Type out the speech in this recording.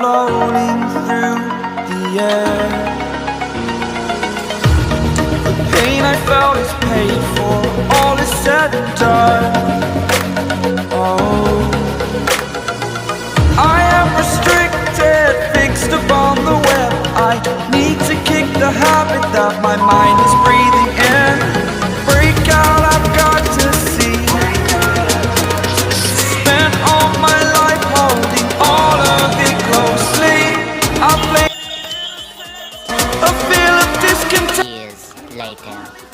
floating through the air. The pain I felt is paid for, all is said and done. Oh, I am restricted, fixed upon the web. I need to kick the habit that my mind is breathing in. Break out, I've got to see. Spent all my life holding all of it closely. I play a feel of discontent. Years later.